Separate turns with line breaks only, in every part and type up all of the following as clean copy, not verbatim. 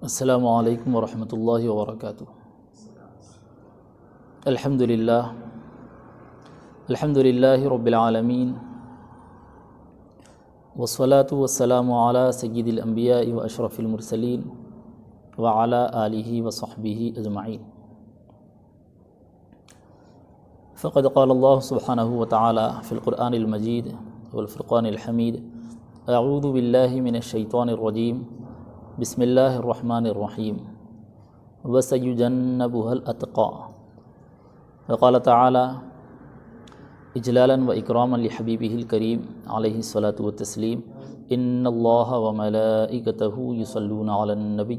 السلام علیکم ورحمۃ اللہ وبرکاتہ۔ الحمد للہ رب العالمین، والصلاة والسلام علی سید الانبیاء واشرف المرسلین وعلی آلہ وصحبہ اجمعین۔ فقد قال اللہ سبحانہ وتعالی فی القرآن المجید والفرقان الحمید: اعوذ باللہ من الشیطان الرجیم، بسم اللہ الرحمن الرحیم، وَسَيُجَنَّبُهَا الْأَتْقَى۔ وقال تعالی اجلالا واکراما لحبیبہ الکریم علیہ الصلاۃ والتسلیم: ان اللہ وملائکتہ یصلون علی النبی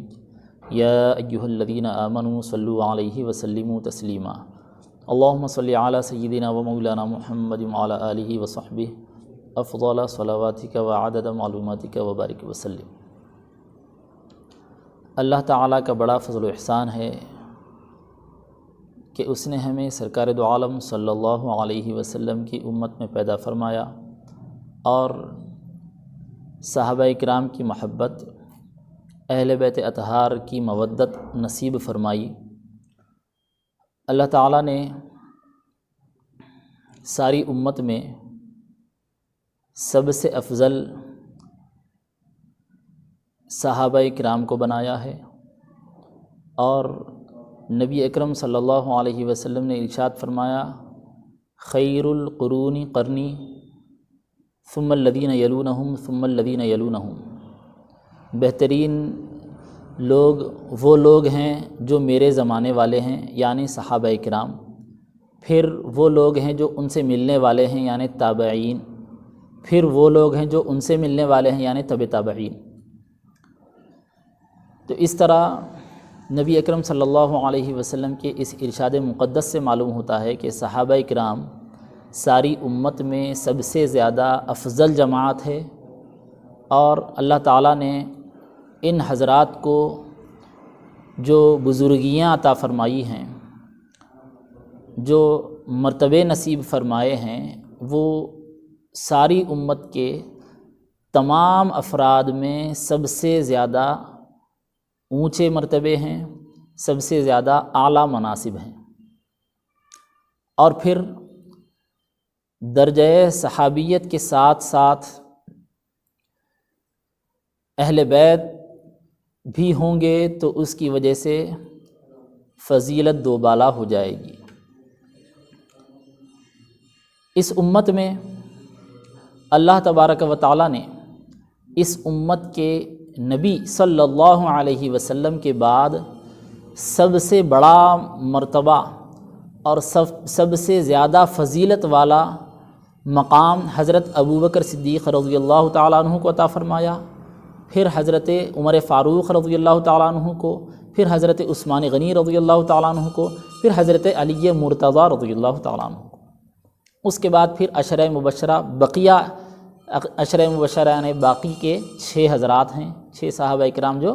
یا ایہا الذین آمنوا صلوا علیہ وسلموا تسلیما۔ اللہم صلی علی سیدنا ومولانا محمد وعلی آلہ وصحبہ افضل صلواتک وعدد معلوماتک وبارک وسلم۔ اللہ تعالیٰ کا بڑا فضل و احسان ہے کہ اس نے ہمیں سرکار دو عالم صلی اللہ علیہ وسلم کی امت میں پیدا فرمایا اور صحابہ اکرام کی محبت، اہل بیت اطہار کی مودت نصیب فرمائی۔ اللہ تعالیٰ نے ساری امت میں سب سے افضل صحابہ اکرام کو بنایا ہے، اور نبی اکرم صلی اللہ علیہ وسلم نے ارشاد فرمایا: خیر القرون قرنی ثم الذین یلونہم ثم الذین یلونہم۔ بہترین لوگ وہ لوگ ہیں جو میرے زمانے والے ہیں، یعنی صحابہ اکرام، پھر وہ لوگ ہیں جو ان سے ملنے والے ہیں، یعنی تابعین، پھر وہ لوگ ہیں جو ان سے ملنے والے ہیں، یعنی تبع تابعین۔ تو اس طرح نبی اکرم صلی اللہ علیہ وسلم کے اس ارشاد مقدس سے معلوم ہوتا ہے کہ صحابہ اکرام ساری امت میں سب سے زیادہ افضل جماعت ہے، اور اللہ تعالیٰ نے ان حضرات کو جو بزرگیاں عطا فرمائی ہیں، جو مرتبے نصیب فرمائے ہیں، وہ ساری امت کے تمام افراد میں سب سے زیادہ اونچے مرتبے ہیں، سب سے زیادہ اعلیٰ مناصب ہیں۔ اور پھر درجہ صحابیت کے ساتھ ساتھ اہل بیت بھی ہوں گے تو اس کی وجہ سے فضیلت دوبالا ہو جائے گی۔ اس امت میں اللہ تبارک و تعالیٰ نے اس امت کے نبی صلی اللہ علیہ وسلم کے بعد سب سے بڑا مرتبہ اور سب سے زیادہ فضیلت والا مقام حضرت ابوبکر صدیق رضی اللہ تعالیٰ عنہ کو عطا فرمایا، پھر حضرت عمر فاروق رضی اللہ تعالیٰ عنہ کو، پھر حضرت عثمان غنی رضی اللہ تعالیٰ عنہ کو، پھر حضرت علی مرتضیٰ رضی اللہ تعالیٰ عنہ کو۔ اس کے بعد پھر عشرہ مبشرہ، بقیہ عشرہ مبشرہ یعنی باقی کے 6 حضرات ہیں، 6 صحابہ اکرام جو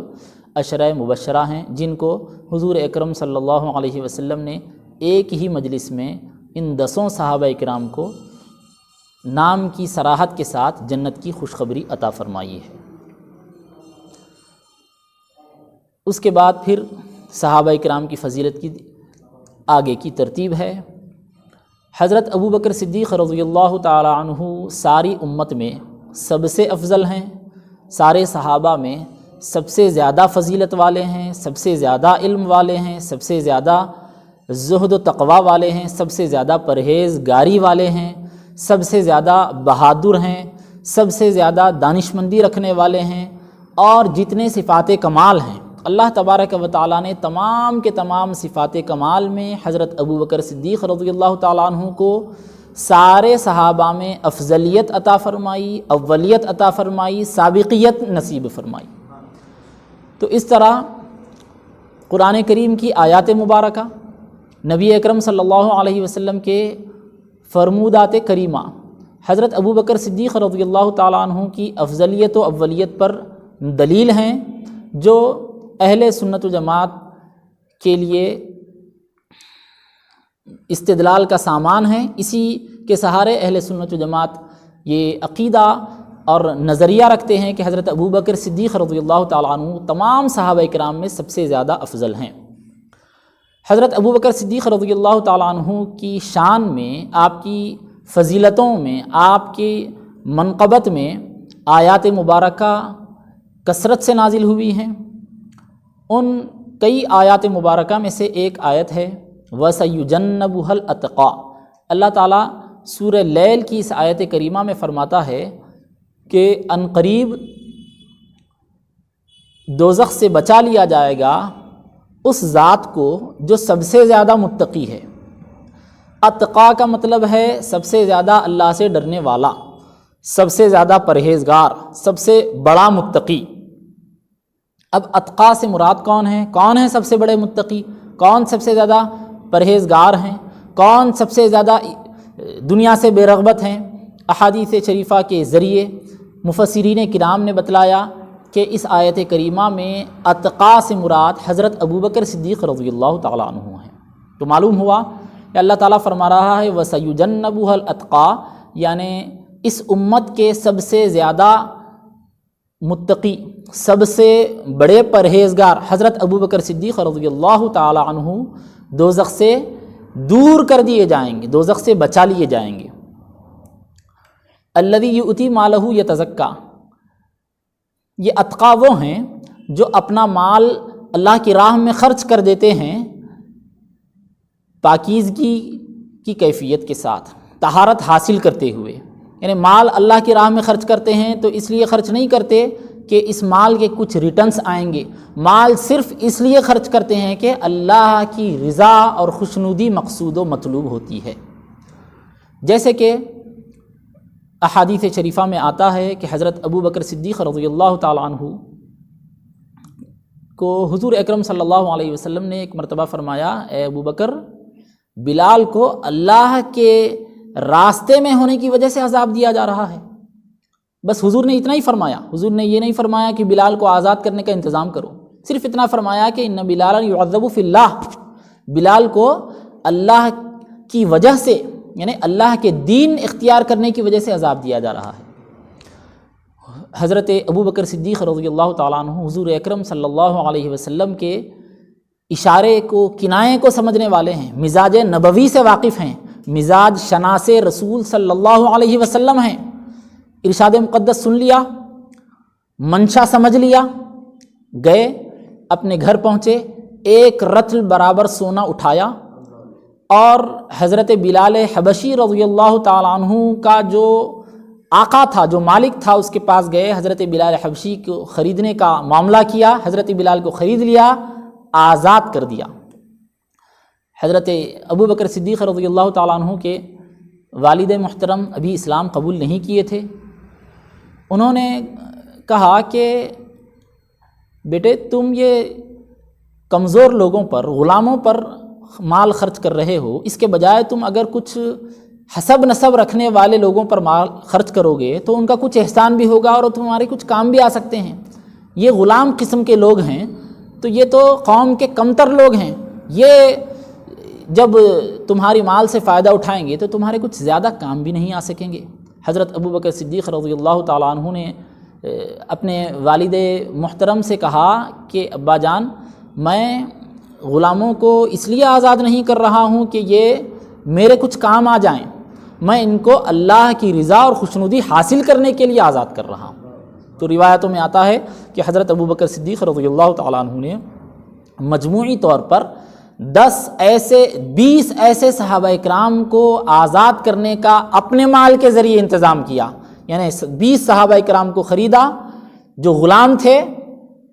عشرہ مبشرہ ہیں، جن کو حضور اکرم صلی اللہ علیہ وسلم نے ایک ہی مجلس میں ان 10 صحابہ اکرام کو نام کی صراحت کے ساتھ جنت کی خوشخبری عطا فرمائی ہے۔ اس کے بعد پھر صحابہ اکرام کی فضیلت کی آگے کی ترتیب ہے۔ حضرت ابوبکر صدیق رضی اللہ تعالی عنہ ساری امت میں سب سے افضل ہیں، سارے صحابہ میں سب سے زیادہ فضیلت والے ہیں، سب سے زیادہ علم والے ہیں، سب سے زیادہ زہد و تقوی والے ہیں، سب سے زیادہ پرہیزگاری والے ہیں، سب سے زیادہ بہادر ہیں، سب سے زیادہ دانشمندی رکھنے والے ہیں، اور جتنے صفات کمال ہیں اللہ تبارک و تعالیٰ نے تمام کے تمام صفات کمال میں حضرت ابوبکر صدیق رضی اللہ تعالیٰ عنہ کو سارے صحابہ میں افضلیت عطا فرمائی، اولیت عطا فرمائی، سابقیت نصیب فرمائی۔ تو اس طرح قرآن کریم کی آیات مبارکہ، نبی اکرم صلی اللہ علیہ وسلم کے فرمودات کریمہ حضرت ابوبکر صدیق رضی اللہ تعالیٰ عنہ کی افضلیت و اولیت پر دلیل ہیں، جو اہل سنت و جماعت کے لیے استدلال کا سامان ہے۔ اسی کے سہارے اہل سنت و جماعت یہ عقیدہ اور نظریہ رکھتے ہیں کہ حضرت ابوبکر صدیق رضی اللہ تعالیٰ عنہ تمام صحابہ کرام میں سب سے زیادہ افضل ہیں۔ حضرت ابوبکر صدیق رضی اللہ تعالیٰ عنہ کی شان میں، آپ کی فضیلتوں میں، آپ کی منقبت میں آیات مبارکہ کثرت سے نازل ہوئی ہیں۔ ان کئی آیات مبارکہ میں سے ایک آیت ہے وَسَيُجَنَّبُهَا الْأَتْقَى۔ اللہ تعالیٰ سورہ لیل کی اس آیت کریمہ میں فرماتا ہے کہ عنقریب دوزخ سے بچا لیا جائے گا اس ذات کو جو سب سے زیادہ متقی ہے۔ اتقا کا مطلب ہے سب سے زیادہ اللہ سے ڈرنے والا، سب سے زیادہ پرہیزگار، سب سے بڑا متقی۔ اب اتقا سے مراد کون ہے سب سے بڑے متقی؟ کون سب سے زیادہ پرہیزگار ہیں؟ کون سب سے زیادہ دنیا سے بے رغبت ہیں؟ احادیث شریفہ کے ذریعے مفسرین کرام نے بتلایا کہ اس آیت کریمہ میں اتقا سے مراد حضرت ابوبکر صدیق رضی اللہ تعالیٰ عنہ ہیں۔ تو معلوم ہوا کہ اللہ تعالیٰ فرما رہا ہے وَسَيُجَنَّبُهَا الْأَتْقَى، یعنی اس امت کے سب سے زیادہ متقی، سب سے بڑے پرہیزگار حضرت ابوبکر صدیق رضی اللہ تعالیٰ عنہ دوزخ سے دور کر دیے جائیں گے، دوزخ سے بچا لیے جائیں گے۔ الذی یؤتی مالہ یتزکا، یہ اتقا وہ ہیں جو اپنا مال اللہ کی راہ میں خرچ کر دیتے ہیں پاکیزگی کی کیفیت کے ساتھ، طہارت حاصل کرتے ہوئے۔ یعنی مال اللہ کی راہ میں خرچ کرتے ہیں تو اس لیے خرچ نہیں کرتے کہ اس مال کے کچھ ریٹرنز آئیں گے، مال صرف اس لیے خرچ کرتے ہیں کہ اللہ کی رضا اور خوشنودی مقصود و مطلوب ہوتی ہے۔ جیسے کہ احادیث شریفہ میں آتا ہے کہ حضرت ابوبکر صدیق رضی اللہ تعالیٰ عنہ کو حضور اکرم صلی اللہ علیہ وسلم نے ایک مرتبہ فرمایا، اے ابوبکر، بلال کو اللہ کے راستے میں ہونے کی وجہ سے عذاب دیا جا رہا ہے۔ بس حضور نے اتنا ہی فرمایا، حضور نے یہ نہیں فرمایا کہ بلال کو آزاد کرنے کا انتظام کرو، صرف اتنا فرمایا کہ ان بلالا یعذب فی اللہ، بلال کو اللہ کی وجہ سے، یعنی اللہ کے دین اختیار کرنے کی وجہ سے عذاب دیا جا رہا ہے۔ حضرت ابوبکر صدیق رضی اللہ تعالیٰ عنہ حضور اکرم صلی اللہ علیہ وسلم کے اشارے کو، کنایے کو سمجھنے والے ہیں، مزاج نبوی سے واقف ہیں، مزاج شناس رسول صلی اللہ علیہ وسلم ہیں۔ ارشاد مقدس سن لیا، منشا سمجھ لیا، گئے اپنے گھر پہنچے، ایک رطل برابر سونا اٹھایا اور حضرت بلال حبشی رضی اللہ تعالیٰ عنہ کا جو آقا تھا، جو مالک تھا، اس کے پاس گئے، حضرت بلال حبشی کو خریدنے کا معاملہ کیا، حضرت بلال کو خرید لیا، آزاد کر دیا۔ حضرت ابوبکر صدیق رضی اللہ تعالیٰ عنہ کے والد محترم ابھی اسلام قبول نہیں کیے تھے، انہوں نے کہا کہ بیٹے تم یہ کمزور لوگوں پر، غلاموں پر مال خرچ کر رہے ہو، اس کے بجائے تم اگر کچھ حسب نسب رکھنے والے لوگوں پر مال خرچ کرو گے تو ان کا کچھ احسان بھی ہوگا اور تمہارے کچھ کام بھی آ سکتے ہیں۔ یہ غلام قسم کے لوگ ہیں تو یہ تو قوم کے کمتر لوگ ہیں، یہ جب تمہاری مال سے فائدہ اٹھائیں گے تو تمہارے کچھ زیادہ کام بھی نہیں آ سکیں گے۔ حضرت ابوبکر صدیق رضی اللہ تعالیٰ عنہ نے اپنے والد محترم سے کہا کہ ابا جان، میں غلاموں کو اس لیے آزاد نہیں کر رہا ہوں کہ یہ میرے کچھ کام آ جائیں، میں ان کو اللہ کی رضا اور خوشنودی حاصل کرنے کے لیے آزاد کر رہا ہوں۔ تو روایتوں میں آتا ہے کہ حضرت ابوبکر صدیق رضی اللہ تعالیٰ عنہ نے مجموعی طور پر 20 ایسے صحابہ اکرام کو آزاد کرنے کا اپنے مال کے ذریعے انتظام کیا، یعنی 20 صحابہ اکرام کو خریدا جو غلام تھے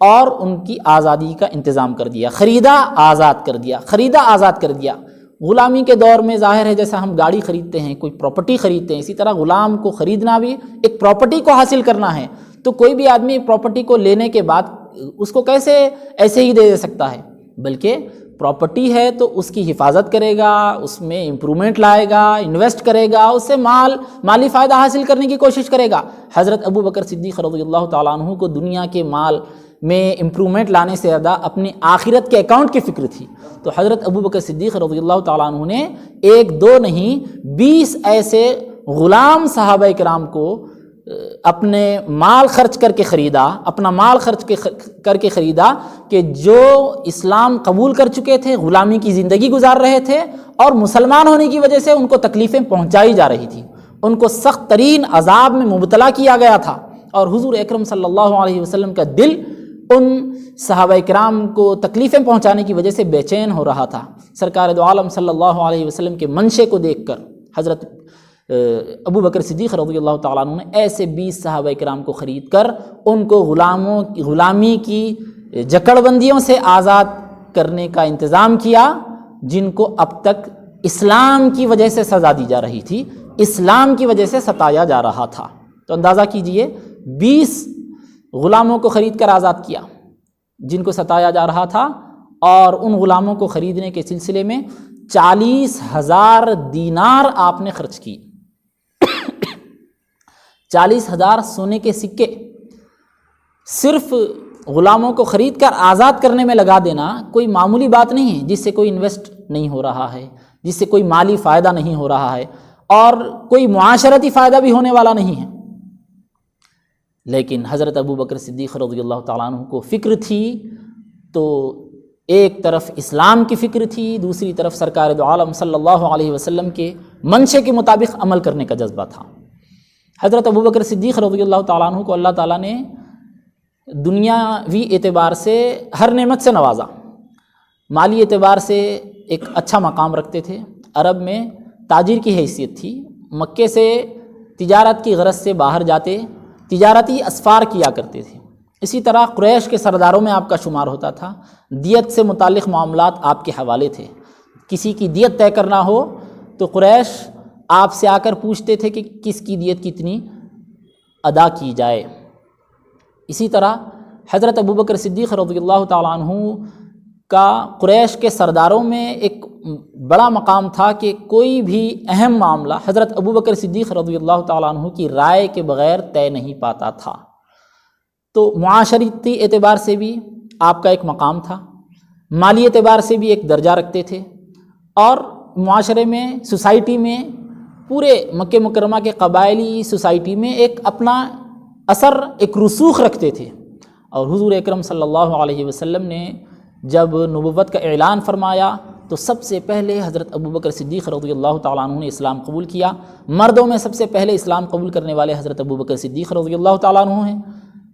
اور ان کی آزادی کا انتظام کر دیا، خریدا آزاد کر دیا، خریدا آزاد کر دیا۔ غلامی کے دور میں ظاہر ہے جیسا ہم گاڑی خریدتے ہیں، کوئی پراپرٹی خریدتے ہیں، اسی طرح غلام کو خریدنا بھی ایک پراپرٹی کو حاصل کرنا ہے۔ تو کوئی بھی آدمی پراپرٹی کو لینے کے بعد اس کو کیسے ایسے ہی دے سکتا ہے، بلکہ پراپرٹی ہے تو اس کی حفاظت کرے گا، اس میں امپرومنٹ لائے گا، انویسٹ کرے گا، اس سے مالی فائدہ حاصل کرنے کی کوشش کرے گا۔ حضرت ابوبکر صدیق رضی اللہ تعالیٰ عنہ کو دنیا کے مال میں امپرومنٹ لانے سے زیادہ اپنی آخرت کے اکاؤنٹ کی فکر تھی۔ تو حضرت ابوبکر صدیق رضی اللہ تعالیٰ عنہ نے 1 2 نہیں 20 ایسے غلام صحابہ کرام کو اپنے مال خرچ کر کے خریدا، اپنا مال خرچ کر کے خریدا کہ جو اسلام قبول کر چکے تھے، غلامی کی زندگی گزار رہے تھے، اور مسلمان ہونے کی وجہ سے ان کو تکلیفیں پہنچائی جا رہی تھی، ان کو سخت ترین عذاب میں مبتلا کیا گیا تھا، اور حضور اکرم صلی اللہ علیہ وسلم کا دل ان صحابہ کرام کو تکلیفیں پہنچانے کی وجہ سے بے چین ہو رہا تھا۔ سرکار دو عالم صلی اللہ علیہ وسلم کے منشے کو دیکھ کر حضرت ابو بکر صدیق رضی اللہ تعالیٰ عنہ نے ایسے 20 صحابہ کرام کو خرید کر ان کو غلامی کی جکڑ بندیوں سے آزاد کرنے کا انتظام کیا، جن کو اب تک اسلام کی وجہ سے سزا دی جا رہی تھی، اسلام کی وجہ سے ستایا جا رہا تھا۔ تو اندازہ کیجئے 20 غلاموں کو خرید کر آزاد کیا جن کو ستایا جا رہا تھا، اور ان غلاموں کو خریدنے کے سلسلے میں 40,000 دینار آپ نے خرچ کی۔ 40,000 سونے کے سکے صرف غلاموں کو خرید کر آزاد کرنے میں لگا دینا کوئی معمولی بات نہیں ہے، جس سے کوئی انویسٹ نہیں ہو رہا ہے، جس سے کوئی مالی فائدہ نہیں ہو رہا ہے، اور کوئی معاشرتی فائدہ بھی ہونے والا نہیں ہے۔ لیکن حضرت ابو بکر صدیق رضی اللہ تعالیٰ عنہ کو فکر تھی، تو ایک طرف اسلام کی فکر تھی، دوسری طرف سرکار دو عالم صلی اللہ علیہ وسلم کے منشے کے مطابق عمل کرنے کا جذبہ تھا۔ حضرت ابو بکر صدیق رضی اللہ تعالیٰ عنہ کو اللہ تعالیٰ نے دنیاوی اعتبار سے ہر نعمت سے نوازا۔ مالی اعتبار سے ایک اچھا مقام رکھتے تھے، عرب میں تاجر کی حیثیت تھی، مکے سے تجارت کی غرض سے باہر جاتے، تجارتی اسفار کیا کرتے تھے۔ اسی طرح قریش کے سرداروں میں آپ کا شمار ہوتا تھا، دیت سے متعلق معاملات آپ کے حوالے تھے۔ کسی کی دیت طے کرنا ہو تو قریش آپ سے آ کر پوچھتے تھے کہ کس کی دیت کتنی ادا کی جائے۔ اسی طرح حضرت ابو بکر صدیق رضی اللہ تعالیٰ عنہ کا قریش کے سرداروں میں ایک بڑا مقام تھا کہ کوئی بھی اہم معاملہ حضرت ابو بکر صدیق رضی اللہ تعالیٰ عنہ کی رائے کے بغیر طے نہیں پاتا تھا۔ تو معاشرتی اعتبار سے بھی آپ کا ایک مقام تھا، مالی اعتبار سے بھی ایک درجہ رکھتے تھے، اور معاشرے میں، سوسائٹی میں، پورے مکہ مکرمہ کے قبائلی سوسائٹی میں ایک اپنا اثر، ایک رسوخ رکھتے تھے۔ اور حضور اکرم صلی اللہ علیہ وسلم نے جب نبوت کا اعلان فرمایا تو سب سے پہلے حضرت ابو بکر صدیق رضی اللہ تعالیٰ عنہ نے اسلام قبول کیا۔ مردوں میں سب سے پہلے اسلام قبول کرنے والے حضرت ابو بکر صدیق رضی اللہ تعالیٰ عنہ ہیں۔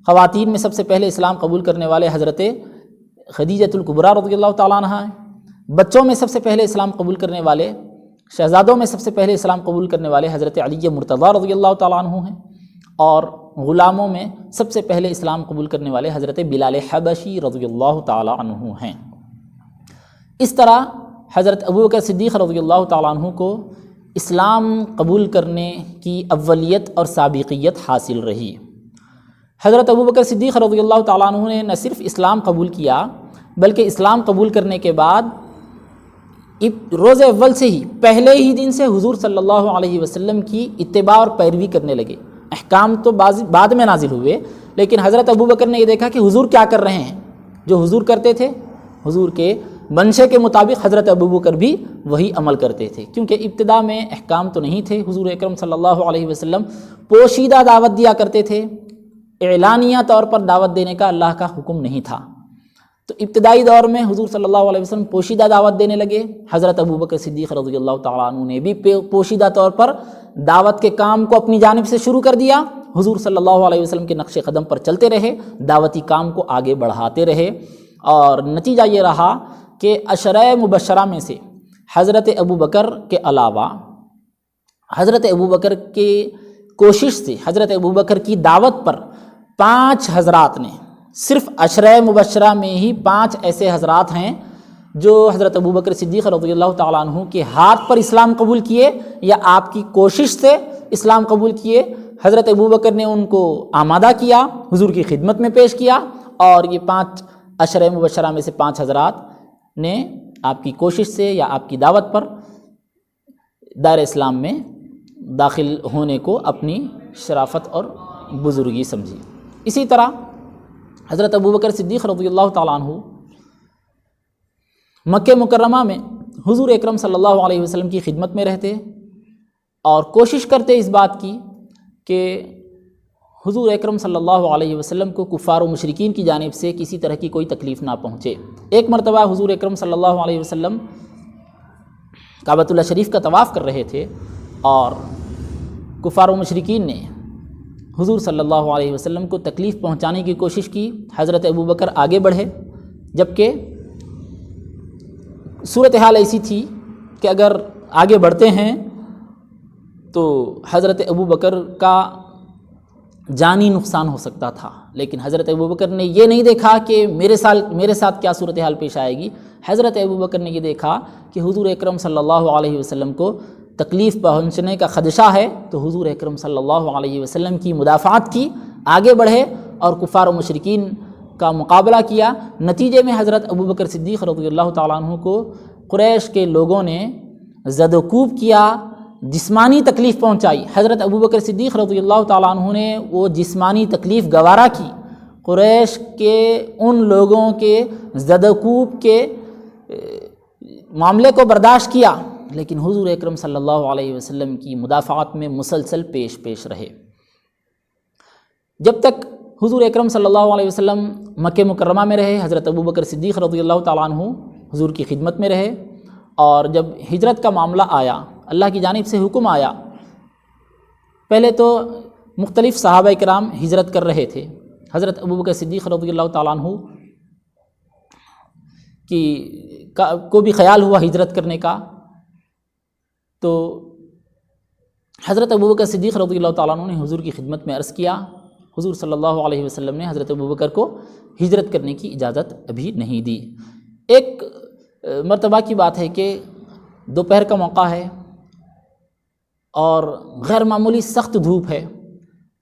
خواتین میں سب سے پہلے اسلام قبول کرنے والے حضرت خدیجۃ الکبریٰ رضی اللہ تعالیٰ عنہ ہیں۔ بچوں میں سب سے پہلے اسلام قبول کرنے والے، شہزادوں میں سب سے پہلے اسلام قبول کرنے والے حضرت علی مرتضیٰ رضی اللہ تعالیٰ عنہ ہیں، اور غلاموں میں سب سے پہلے اسلام قبول کرنے والے حضرت بلال حبشی رضی اللہ تعالیٰ عنہ ہیں۔ اس طرح حضرت ابو بکر صدیق رضی اللہ تعالیٰ عنہ کو اسلام قبول کرنے کی اولیت اور سابقیت حاصل رہی۔ حضرت ابو بکر صدیق رضی اللہ تعالیٰ عنہ نے نہ صرف اسلام قبول کیا بلکہ اسلام قبول کرنے کے بعد روز اول سے ہی، پہلے ہی دن سے حضور صلی اللہ علیہ وسلم کی اتباع اور پیروی کرنے لگے۔ احکام تو بعد میں نازل ہوئے، لیکن حضرت ابو بکر نے یہ دیکھا کہ حضور کیا کر رہے ہیں، جو حضور کرتے تھے، حضور کے منشے کے مطابق حضرت ابو بکر بھی وہی عمل کرتے تھے، کیونکہ ابتدا میں احکام تو نہیں تھے۔ حضور اکرم صلی اللہ علیہ وسلم پوشیدہ دعوت دیا کرتے تھے، اعلانیہ طور پر دعوت دینے کا اللہ کا حکم نہیں تھا۔ تو ابتدائی دور میں حضور صلی اللہ علیہ وسلم پوشیدہ دعوت دینے لگے۔ حضرت ابو بکر صدیق رضی اللہ تعالیٰ عنہ نے بھی پوشیدہ طور پر دعوت کے کام کو اپنی جانب سے شروع کر دیا۔ حضور صلی اللہ علیہ وسلم کے نقش قدم پر چلتے رہے، دعوتی کام کو آگے بڑھاتے رہے، اور نتیجہ یہ رہا کہ عشرہ مبشرہ میں سے حضرت ابو بکر کے علاوہ حضرت ابو بکر کے کوشش سے، حضرت ابو بکر کی دعوت پر 5 حضرات نے، صرف عشرہ مبشرہ میں ہی 5 ایسے حضرات ہیں جو حضرت ابو بکر صدیق رضی اللہ تعالیٰ عنہ کے ہاتھ پر اسلام قبول کیے یا آپ کی کوشش سے اسلام قبول کیے۔ حضرت ابو بکر نے ان کو آمادہ کیا، حضور کی خدمت میں پیش کیا، اور یہ 5 عشرہ مبشرہ میں سے 5 حضرات نے آپ کی کوشش سے یا آپ کی دعوت پر دائرہ اسلام میں داخل ہونے کو اپنی شرافت اور بزرگی سمجھی۔ اسی طرح حضرت ابو بکر صدیق رضی اللہ تعالیٰ عنہ مکہ مکرمہ میں حضور اکرم صلی اللہ علیہ وسلم کی خدمت میں رہتے اور کوشش کرتے اس بات کی کہ حضور اکرم صلی اللہ علیہ وسلم کو کفار و مشرکین کی جانب سے کسی طرح کی کوئی تکلیف نہ پہنچے۔ ایک مرتبہ حضور اکرم صلی اللہ علیہ وسلم کعبۃ اللہ شریف کا طواف کر رہے تھے اور کفار و مشرکین نے حضور صلی اللہ علیہ وسلم کو تکلیف پہنچانے کی کوشش کی۔ حضرت ابوبکر آگے بڑھے، جبکہ صورتحال ایسی تھی کہ اگر آگے بڑھتے ہیں تو حضرت ابوبکر کا جانی نقصان ہو سکتا تھا، لیکن حضرت ابوبکر نے یہ نہیں دیکھا کہ میرے ساتھ کیا صورتحال پیش آئے گی۔ حضرت ابوبکر نے یہ دیکھا کہ حضور اکرم صلی اللہ علیہ وسلم کو تکلیف پہنچنے کا خدشہ ہے، تو حضور اکرم صلی اللہ علیہ وسلم کی مدافعت کی، آگے بڑھے اور کفار و مشرکین کا مقابلہ کیا۔ نتیجے میں حضرت ابوبکر صدیق رضی اللہ تعالیٰ عنہ کو قریش کے لوگوں نے زد و کوب کیا، جسمانی تکلیف پہنچائی۔ حضرت ابوبکر صدیق رضی اللہ تعالیٰ عنہ نے وہ جسمانی تکلیف گوارا کی، قریش کے ان لوگوں کے زد و کوب کے معاملے کو برداشت کیا، لیکن حضور اکرم صلی اللہ علیہ وسلم کی مدافعت میں مسلسل پیش رہے۔ جب تک حضور اکرم صلی اللہ علیہ وسلم مکہ مکرمہ میں رہے، حضرت ابوبکر صدیق رضی اللہ تعالیٰ عنہ حضور کی خدمت میں رہے، اور جب ہجرت کا معاملہ آیا، اللہ کی جانب سے حکم آیا، پہلے تو مختلف صحابہ کرام ہجرت کر رہے تھے۔ حضرت ابوبکر صدیق رضی اللہ تعالیٰ عنہ کو بھی خیال ہوا ہجرت کرنے کا، تو حضرت ابوبکر صدیق رضی اللہ تعالیٰ عنہ نے حضور کی خدمت میں عرض کیا۔ حضور صلی اللہ علیہ وسلم نے حضرت ابوبکر کو ہجرت کرنے کی اجازت ابھی نہیں دی۔ ایک مرتبہ کی بات ہے کہ دوپہر کا موقع ہے اور غیر معمولی سخت دھوپ ہے،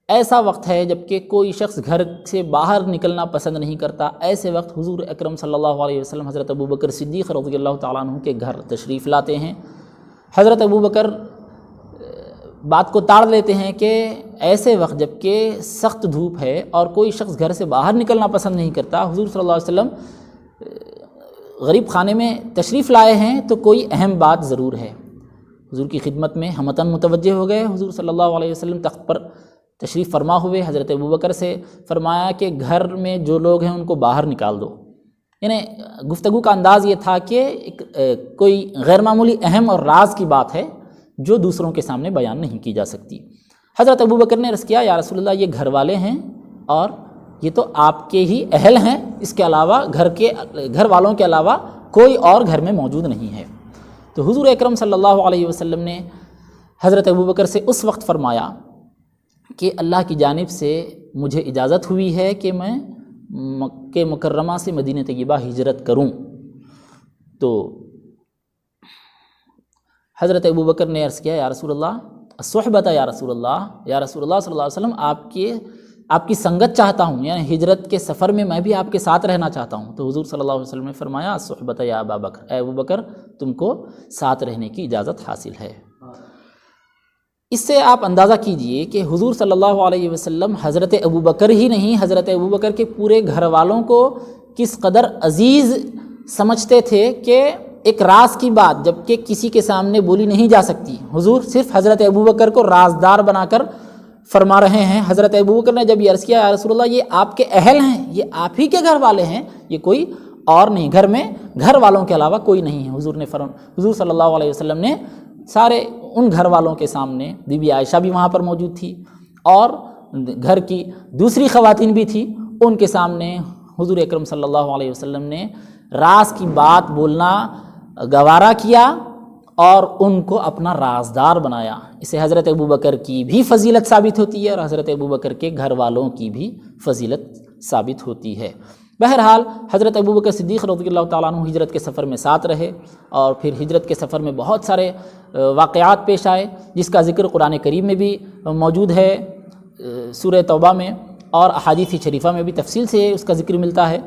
ایسا وقت ہے جب کہ کوئی شخص گھر سے باہر نکلنا پسند نہیں کرتا۔ ایسے وقت حضور اکرم صلی اللہ علیہ وسلم حضرت ابوبکر صدیق رضی اللہ تعالیٰ عنہ کے گھر تشریف لاتے ہیں۔ حضرت ابوبکر بات کو تاڑ لیتے ہیں کہ ایسے وقت جب کہ سخت دھوپ ہے اور کوئی شخص گھر سے باہر نکلنا پسند نہیں کرتا، حضور صلی اللہ علیہ وسلم غریب خانے میں تشریف لائے ہیں، تو کوئی اہم بات ضرور ہے۔ حضور کی خدمت میں ہمتاً متوجہ ہو گئے۔ حضور صلی اللہ علیہ وسلم تخت پر تشریف فرما ہوئے، حضرت ابوبکر سے فرمایا کہ گھر میں جو لوگ ہیں ان کو باہر نکال دو۔ یعنی گفتگو کا انداز یہ تھا کہ کوئی غیر معمولی اہم اور راز کی بات ہے جو دوسروں کے سامنے بیان نہیں کی جا سکتی۔ حضرت ابوبکر نے عرض کیا، یا رسول اللہ، یہ گھر والے ہیں اور یہ تو آپ کے ہی اہل ہیں، اس کے علاوہ گھر والوں کے علاوہ کوئی اور گھر میں موجود نہیں ہے۔ تو حضور اکرم صلی اللہ علیہ وسلم نے حضرت ابوبکر سے اس وقت فرمایا کہ اللہ کی جانب سے مجھے اجازت ہوئی ہے کہ میں مکہ مکرمہ سے مدینہ طیبہ ہجرت کروں۔ تو حضرت ابوبکر نے عرض کیا، یا رسول اللہ الصحبۃ، یا رسول اللہ صلی اللہ علیہ وسلم، آپ کی سنگت چاہتا ہوں، یعنی ہجرت کے سفر میں بھی آپ کے ساتھ رہنا چاہتا ہوں۔ تو حضور صلی اللہ علیہ وسلم نے فرمایا، الصحبۃ یا ابا بکر، اے ابوبکر تم کو ساتھ رہنے کی اجازت حاصل ہے۔ اس سے آپ اندازہ کیجئے کہ حضور صلی اللہ علیہ وسلم حضرت ابوبکر ہی نہیں، حضرت ابوبکر کے پورے گھر والوں کو کس قدر عزیز سمجھتے تھے کہ ایک راز کی بات جب کہ کسی کے سامنے بولی نہیں جا سکتی، حضور صرف حضرت ابوبکر کو رازدار بنا کر فرما رہے ہیں۔ حضرت ابوبکر نے جب یہ عرض کیا، یا رسول اللہ، یہ آپ کے اہل ہیں، یہ آپ ہی کے گھر والے ہیں، یہ کوئی اور نہیں، گھر میں گھر والوں کے علاوہ کوئی نہیں ہے۔ حضور صلی اللہ علیہ وسلم نے سارے ان گھر والوں کے سامنے، بی بی عائشہ بھی وہاں پر موجود تھی اور گھر کی دوسری خواتین بھی تھیں، ان کے سامنے حضور اکرم صلی اللہ علیہ وسلم نے راز کی بات بولنا گوارا کیا اور ان کو اپنا رازدار بنایا۔ اسے حضرت ابوبکر کی بھی فضیلت ثابت ہوتی ہے اور حضرت ابوبکر کے گھر والوں کی بھی فضیلت ثابت ہوتی ہے۔ بہرحال حضرت ابوبکر صدیق رضی اللہ تعالیٰ عنہ ہجرت کے سفر میں ساتھ رہے، اور پھر ہجرت کے سفر میں بہت سارے واقعات پیش آئے، جس کا ذکر قرآن کریم میں بھی موجود ہے، سورہ توبہ میں، اور احادیث شریفہ میں بھی تفصیل سے اس کا ذکر ملتا ہے۔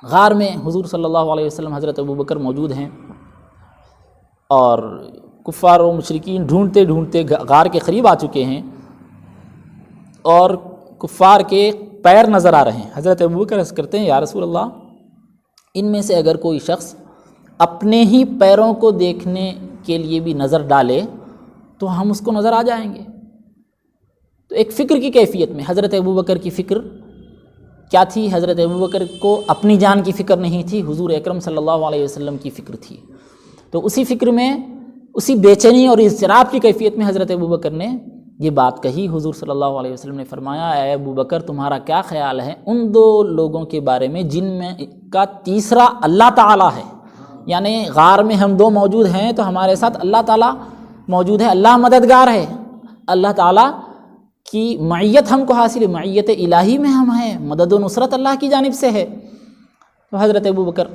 غار میں حضور صلی اللہ علیہ وسلم حضرت ابوبکر موجود ہیں، اور کفار و مشرکین ڈھونڈتے ڈھونڈتے غار کے قریب آ چکے ہیں اور کفار کے پیر نظر آ رہے ہیں۔ حضرت ابوبکر عرض کرتے ہیں، یا رسول اللہ، ان میں سے اگر کوئی شخص اپنے ہی پیروں کو دیکھنے کے لیے بھی نظر ڈالے تو ہم اس کو نظر آ جائیں گے۔ تو ایک فکر کی کیفیت میں حضرت ابوبکر کی فکر کیا تھی؟ حضرت ابوبکر کو اپنی جان کی فکر نہیں تھی، حضور اکرم صلی اللہ علیہ وسلم کی فکر تھی۔ تو اسی فکر میں، اسی بے چینی اور اضطراب کی کیفیت میں حضرت ابوبکر نے یہ بات کہی۔ حضور صلی اللہ علیہ وسلم نے فرمایا، اے ابوبکر تمہارا کیا خیال ہے ان دو لوگوں کے بارے میں جن میں کا تیسرا اللہ تعالیٰ ہے؟ یعنی غار میں ہم دو موجود ہیں تو ہمارے ساتھ اللہ تعالیٰ موجود ہے، اللہ مددگار ہے، اللہ تعالیٰ کی معیت ہم کو حاصل ہے، معیت الہی میں ہم ہیں، مدد و نصرت اللہ کی جانب سے ہے۔ تو حضرت ابوبکر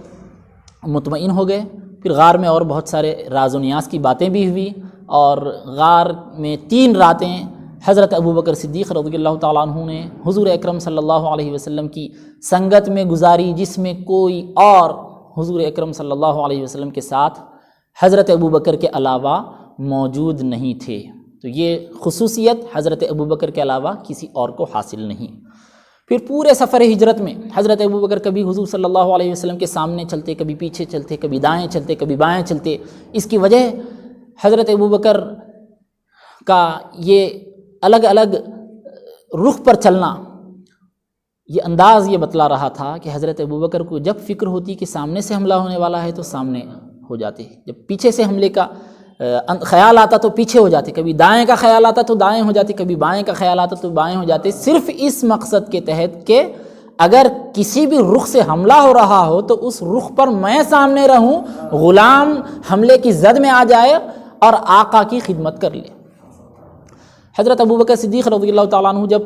مطمئن ہو گئے۔ پھر غار میں اور بہت سارے راز و نیاز کی باتیں بھی ہوئی، اور غار میں 3 راتیں حضرت ابوبکر صدیق رضی اللہ تعالیٰ عنہ نے حضور اکرم صلی اللہ علیہ وسلم کی سنگت میں گزاری، جس میں کوئی اور حضور اکرم صلی اللہ علیہ وسلم کے ساتھ حضرت ابوبکر کے علاوہ موجود نہیں تھے۔ تو یہ خصوصیت حضرت ابوبکر کے علاوہ کسی اور کو حاصل نہیں۔ پھر پورے سفر ہجرت میں حضرت ابوبکر کبھی حضور صلی اللہ علیہ وسلم کے سامنے چلتے، کبھی پیچھے چلتے، کبھی دائیں چلتے، کبھی بائیں چلتے۔ اس کی وجہ حضرت ابوبکر کا یہ الگ الگ رخ پر چلنا، یہ انداز یہ بتلا رہا تھا کہ حضرت ابوبکر کو جب فکر ہوتی کہ سامنے سے حملہ ہونے والا ہے تو سامنے ہو جاتے، جب پیچھے سے حملے کا خیال آتا تو پیچھے ہو جاتے، کبھی دائیں کا خیال آتا تو دائیں ہو جاتے، کبھی بائیں کا خیال آتا تو بائیں ہو جاتے، صرف اس مقصد کے تحت کہ اگر کسی بھی رخ سے حملہ ہو رہا ہو تو اس رخ پر میں سامنے رہوں، غلام حملے کی زد میں آ جائے اور آقا کی خدمت کر لے۔ حضرت ابوبکر صدیق رضی اللہ تعالیٰ عنہ جب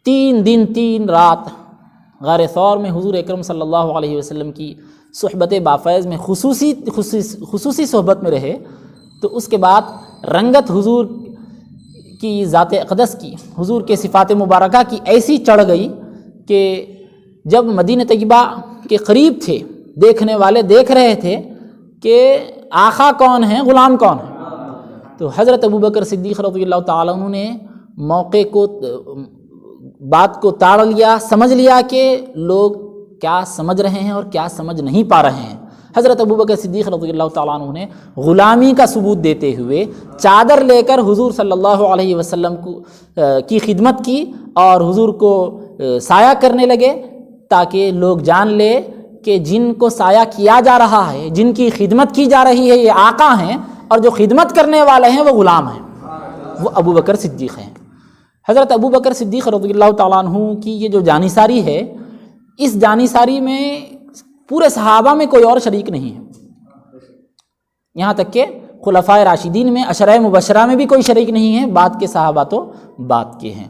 3 دن 3 رات غار ثور میں حضور اکرم صلی اللہ علیہ وسلم کی صحبت بافیض میں خصوصی صحبت میں رہے، تو اس کے بعد رنگت حضور کی ذات اقدس کی، حضور کے صفات مبارکہ کی ایسی چڑھ گئی کہ جب مدینہ طیبہ کے قریب تھے، دیکھنے والے دیکھ رہے تھے کہ آقا کون ہیں، غلام کون ہیں، تو حضرت ابوبکر صدیق رضی اللہ تعالیٰ عنہ نے موقع کو، بات کو تاڑ لیا، سمجھ لیا کہ لوگ کیا سمجھ رہے ہیں اور کیا سمجھ نہیں پا رہے ہیں۔ حضرت ابوبکر صدیق رضی اللہ تعالیٰ عنہ نے غلامی کا ثبوت دیتے ہوئے چادر لے کر حضور صلی اللہ علیہ وسلم کی خدمت کی اور حضور کو سایہ کرنے لگے، تاکہ لوگ جان لے کہ جن کو سایہ کیا جا رہا ہے، جن کی خدمت کی جا رہی ہے، یہ آقا ہیں، اور جو خدمت کرنے والے ہیں وہ غلام ہیں، وہ ابوبکر صدیق ہیں۔ حضرت ابوبکر صدیق رضی اللہ تعالیٰ عنہ کی یہ جو جانثاری ہے، اس جانثاری میں پورے صحابہ میں کوئی اور شریک نہیں ہے، یہاں تک کہ خلفائے راشدین میں، عشرہ مبشرہ میں بھی کوئی شریک نہیں ہے، بعد کے صحابہ تو بعد کے ہیں۔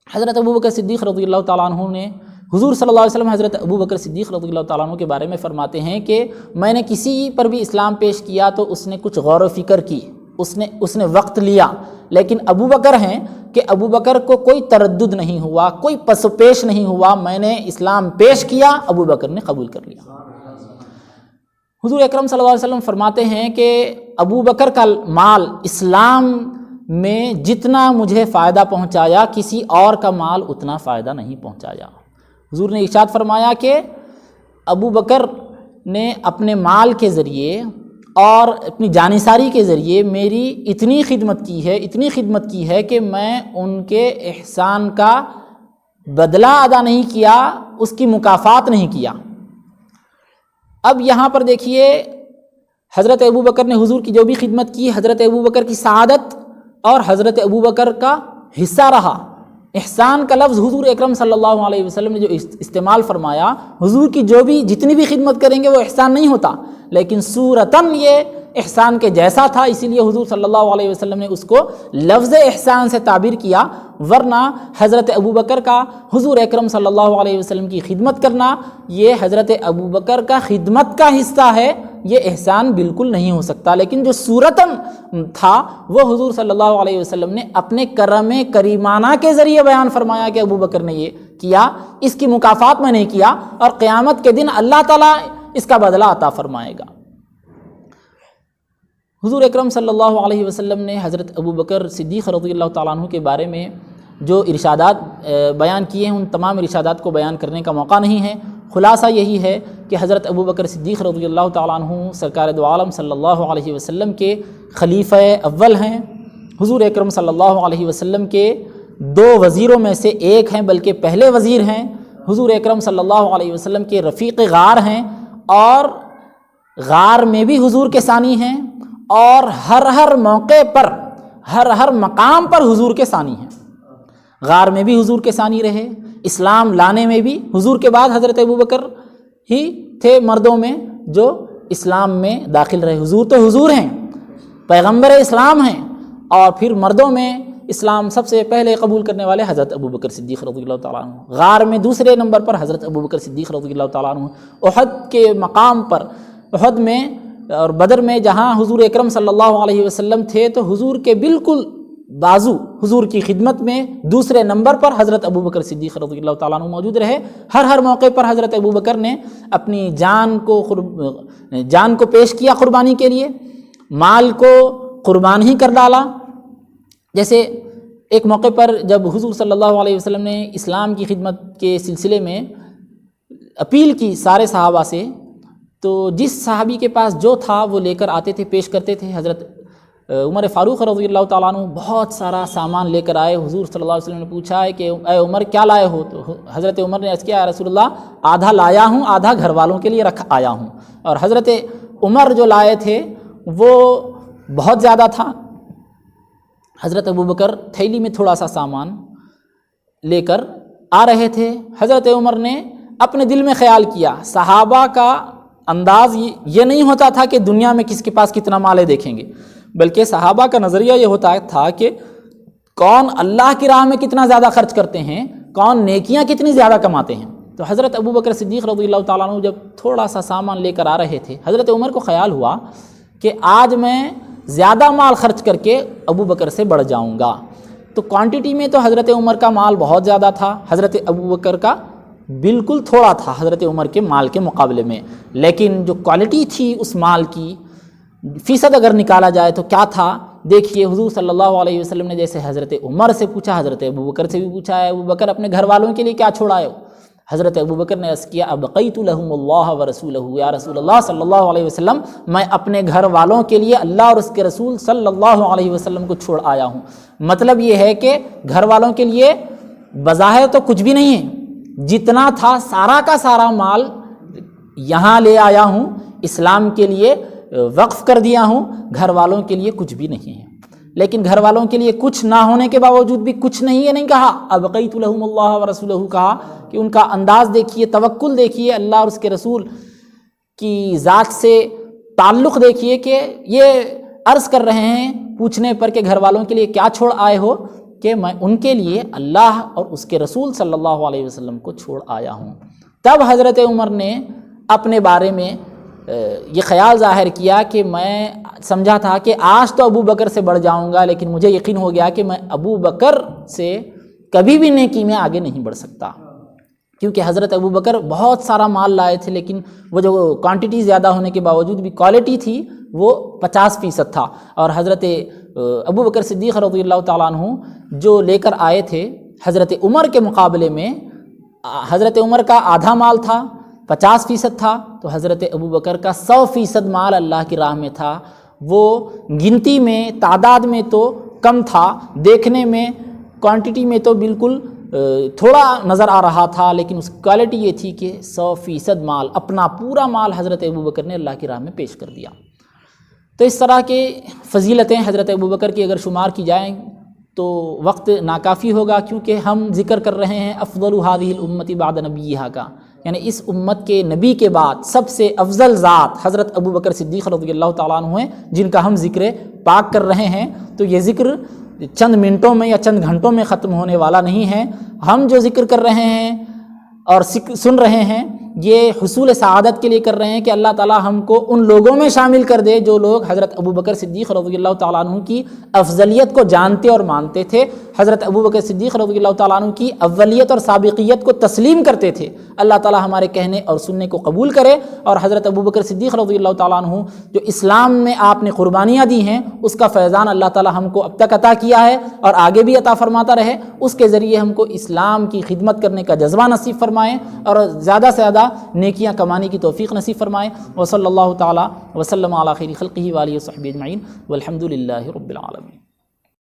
حضرت ابوبکر صدیق رضی اللہ تعالیٰ عنہ نے حضور صلی اللہ علیہ وسلم حضرت ابوبکر صدیق رضی اللہ تعالیٰ عنہ کے بارے میں فرماتے ہیں کہ میں نے کسی پر بھی اسلام پیش کیا تو اس نے کچھ غور و فکر کی، اس نے وقت لیا، لیکن ابوبکر ہیں کہ ابوبکر کو کوئی تردد نہیں ہوا، کوئی پس و پیش نہیں ہوا، میں نے اسلام پیش کیا، ابوبکر نے قبول کر لیا۔ حضور اکرم صلی اللہ علیہ وسلم فرماتے ہیں کہ ابوبکر کا مال اسلام میں جتنا مجھے فائدہ پہنچایا، کسی اور کا مال اتنا فائدہ نہیں پہنچایا۔ حضور نے ارشاد فرمایا کہ ابوبکر نے اپنے مال کے ذریعے اور اپنی جانثاری کے ذریعے میری اتنی خدمت کی ہے کہ میں ان کے احسان کا بدلہ ادا نہیں کیا، اس کی مکافات نہیں کیا۔ اب یہاں پر دیکھیے، حضرت ابوبکر نے حضور کی جو بھی خدمت کی، حضرت ابوبکر کی سعادت اور حضرت ابوبکر کا حصہ رہا۔ احسان کا لفظ حضور اکرم صلی اللہ علیہ وسلم نے جو استعمال فرمایا، حضور کی جتنی بھی خدمت کریں گے وہ احسان نہیں ہوتا، لیکن صورتاً یہ احسان کے جیسا تھا، اسی لیے حضور صلی اللہ علیہ وسلم نے اس کو لفظ احسان سے تعبیر کیا، ورنہ حضرت ابوبکر کا حضور اکرم صلی اللہ علیہ وسلم کی خدمت کرنا یہ حضرت ابوبکر کا خدمت کا حصہ ہے، یہ احسان بالکل نہیں ہو سکتا۔ لیکن جو صورتاً تھا وہ حضور صلی اللہ علیہ وسلم نے اپنے کرم کریمانہ کے ذریعے بیان فرمایا کہ ابوبکر نے یہ کیا، اس کی مکافات میں نہیں کیا، اور قیامت کے دن اللہ تعالیٰ اس کا بدلہ عطا فرمائے گا۔ حضور اکرم صلی اللہ علیہ وسلم نے حضرت ابوبکر صدیق رضی اللہ تعالیٰ عنہ کے بارے میں جو ارشادات بیان کیے ہیں، ان تمام ارشادات کو بیان کرنے کا موقع نہیں ہے۔ خلاصہ یہی ہے کہ حضرت ابوبکر صدیق رضی اللہ تعالیٰ عنہ سرکار دو عالم صلی اللہ علیہ وسلم کے خلیفہ اول ہیں، حضور اکرم صلی اللہ علیہ وسلم کے 2 وزیروں میں سے ایک ہیں، بلکہ پہلے وزیر ہیں، حضور اکرم صلی اللہ علیہ وسلم کے رفیق غار ہیں، اور غار میں بھی حضور کے ثانی ہیں، اور ہر موقع پر ہر مقام پر حضور کے ثانی ہیں۔ غار میں بھی حضور کے ثانی رہے، اسلام لانے میں بھی حضور کے بعد حضرت ابوبکر ہی تھے مردوں میں جو اسلام میں داخل رہے۔ حضور تو حضور ہیں، پیغمبر اسلام ہیں، اور پھر مردوں میں اسلام سب سے پہلے قبول کرنے والے حضرت ابوبکر صدیق رضی اللہ تعالیٰ عنہ۔ غار میں دوسرے نمبر پر حضرت ابوبکر صدیق رضی اللہ تعالیٰ عنہ۔ احد کے مقام پر، احد میں اور بدر میں جہاں حضور اکرم صلی اللہ علیہ وسلم تھے، تو حضور کے بالکل بازو حضور کی خدمت میں دوسرے نمبر پر حضرت ابوبکر صدیق رضی اللہ تعالیٰ عنہ موجود رہے۔ ہر موقع پر حضرت ابوبکر نے اپنی جان کو پیش کیا قربانی کے لیے، مال کو قربان ہی کر ڈالا۔ جیسے ایک موقع پر جب حضور صلی اللہ علیہ وسلم نے اسلام کی خدمت کے سلسلے میں اپیل کی سارے صحابہ سے، تو جس صحابی کے پاس جو تھا وہ لے کر آتے تھے، پیش کرتے تھے۔ حضرت عمر فاروق رضی اللہ تعالیٰ عنہ بہت سارا سامان لے کر آئے۔ حضور صلی اللہ علیہ وسلم نے پوچھا ہے کہ اے عمر کیا لائے ہو؟ تو حضرت عمر نے عرض کیا رسول اللہ آدھا لایا ہوں، آدھا گھر والوں کے لیے رکھ آیا ہوں۔ اور حضرت عمر جو لائے تھے وہ بہت زیادہ تھا۔ حضرت ابوبکر تھیلی میں تھوڑا سا سامان لے کر آ رہے تھے۔ حضرت عمر نے اپنے دل میں خیال کیا، صحابہ کا انداز یہ نہیں ہوتا تھا کہ دنیا میں کس کے پاس کتنا مال ہے دیکھیں گے، بلکہ صحابہ کا نظریہ یہ ہوتا تھا کہ کون اللہ کی راہ میں کتنا زیادہ خرچ کرتے ہیں، کون نیکیاں کتنی زیادہ کماتے ہیں۔ تو حضرت ابوبکر صدیق رضی اللہ تعالیٰ عنہ جب تھوڑا سا سامان لے کر آ رہے تھے، حضرت عمر کو خیال ہوا کہ آج میں زیادہ مال خرچ کر کے ابوبکر سے بڑھ جاؤں گا۔ تو کوانٹٹی میں تو حضرت عمر کا مال بہت زیادہ تھا، حضرت ابوبکر کا بالکل تھوڑا تھا حضرت عمر کے مال کے مقابلے میں، لیکن جو کوالٹی تھی اس مال کی فیصد اگر نکالا جائے تو کیا تھا؟ دیکھیے حضور صلی اللہ علیہ وسلم نے جیسے حضرت عمر سے پوچھا، حضرت ابوبکر سے بھی پوچھا ہے، ابوبکر اپنے گھر والوں کے لیے کیا چھوڑائے ہو؟ حضرت ابوبکر نے عرض کیا ابقیت لہم اللہ ورسولہ، یا رسول اللہ صلی اللہ علیہ وسلم میں اپنے گھر والوں کے لیے اللہ اور اس کے رسول صلی اللہ علیہ وسلم کو چھوڑ آیا ہوں۔ مطلب یہ ہے کہ گھر والوں کے لیے بظاہر تو کچھ بھی نہیں ہے، جتنا تھا سارا کا سارا مال یہاں لے آیا ہوں، اسلام کے لیے وقف کر دیا ہوں، گھر والوں کے لیے کچھ بھی نہیں ہے۔ لیکن گھر والوں کے لیے کچھ نہ ہونے کے باوجود بھی کچھ نہیں ہے، نہیں کہا ابقیت لہم اللہ ورسولہ، کہا کہ ان کا انداز دیکھیے، توکل دیکھیے، اللہ اور اس کے رسول کی ذات سے تعلق دیکھیے کہ یہ عرض کر رہے ہیں پوچھنے پر کہ گھر والوں کے لیے کیا چھوڑ آئے ہو، کہ میں ان کے لیے اللہ اور اس کے رسول صلی اللہ علیہ وسلم کو چھوڑ آیا ہوں۔ تب حضرت عمر نے اپنے بارے میں یہ خیال ظاہر کیا کہ میں سمجھا تھا کہ آج تو ابو بکر سے بڑھ جاؤں گا، لیکن مجھے یقین ہو گیا کہ میں ابو بکر سے کبھی بھی نیکی میں آگے نہیں بڑھ سکتا، کیونکہ حضرت ابو بکر بہت سارا مال لائے تھے، لیکن وہ جو کوانٹٹی زیادہ ہونے کے باوجود بھی کوالٹی تھی وہ 50% تھا، اور حضرت ابو بکر صدیق رضی اللہ تعالیٰ عنہ جو لے کر آئے تھے حضرت عمر کے مقابلے میں، حضرت عمر کا آدھا مال تھا، 50% تھا، تو حضرت ابو بکر کا 100% مال اللہ کی راہ میں تھا۔ وہ گنتی میں، تعداد میں تو کم تھا، دیکھنے میں کوانٹٹی میں تو بالکل تھوڑا نظر آ رہا تھا، لیکن اس کی کوالٹی یہ تھی کہ 100% مال، اپنا پورا مال حضرت ابو بکر نے اللہ کی راہ میں پیش کر دیا۔ تو اس طرح کے فضیلتیں حضرت ابو بکر کی اگر شمار کی جائیں تو وقت ناکافی ہوگا، کیونکہ ہم ذکر کر رہے ہیں افضل هذه الامت بعد نبیہا کا، یعنی اس امت کے نبی کے بعد سب سے افضل ذات حضرت ابو بکر صدیق رضی اللہ تعالیٰ عنہ ہیں، جن کا ہم ذکر پاک کر رہے ہیں۔ تو یہ ذکر چند منٹوں میں یا چند گھنٹوں میں ختم ہونے والا نہیں ہے۔ ہم جو ذکر کر رہے ہیں اور سن رہے ہیں یہ حصول سعادت کے لیے کر رہے ہیں کہ اللہ تعالیٰ ہم کو ان لوگوں میں شامل کر دے جو لوگ حضرت ابو بکر صدیق رضی اللہ تعالیٰ عنہ کی افضلیت کو جانتے اور مانتے تھے، حضرت ابو بکر صدیق رضی اللہ تعالیٰ عنہ کی اولیت اور سابقیت کو تسلیم کرتے تھے۔ اللہ تعالیٰ ہمارے کہنے اور سننے کو قبول کرے، اور حضرت ابو بکر صدیق رضی اللہ تعالیٰ عنہ جو اسلام میں آپ نے قربانیاں دی ہیں اس کا فیضان اللہ تعالیٰ ہم کو اب تک عطا کیا ہے اور آگے بھی عطا فرماتا رہے، اس کے ذریعے ہم کو اسلام کی خدمت کرنے کا جذبہ نصیب فرمائے اور زیادہ سے زیادہ نیکیاں کمانے کی توفیق نصیب فرمائے۔ وصلی اللہ تعالیٰ وسلم علی خیر خلقہ وآلہ وصحبہ اجمعین والحمد للہ رب العالمین۔